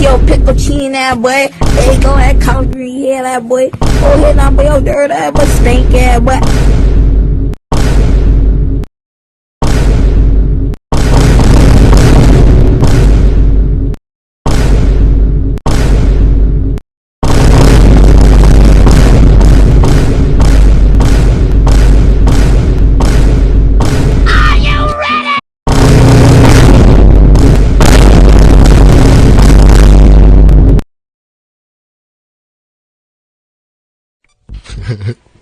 yo, pickle chin that boy. Hey, go ahead, collard green hair that boy. Oh, hit on boy, yo, dirt that boy, stink ass boy. Hehehe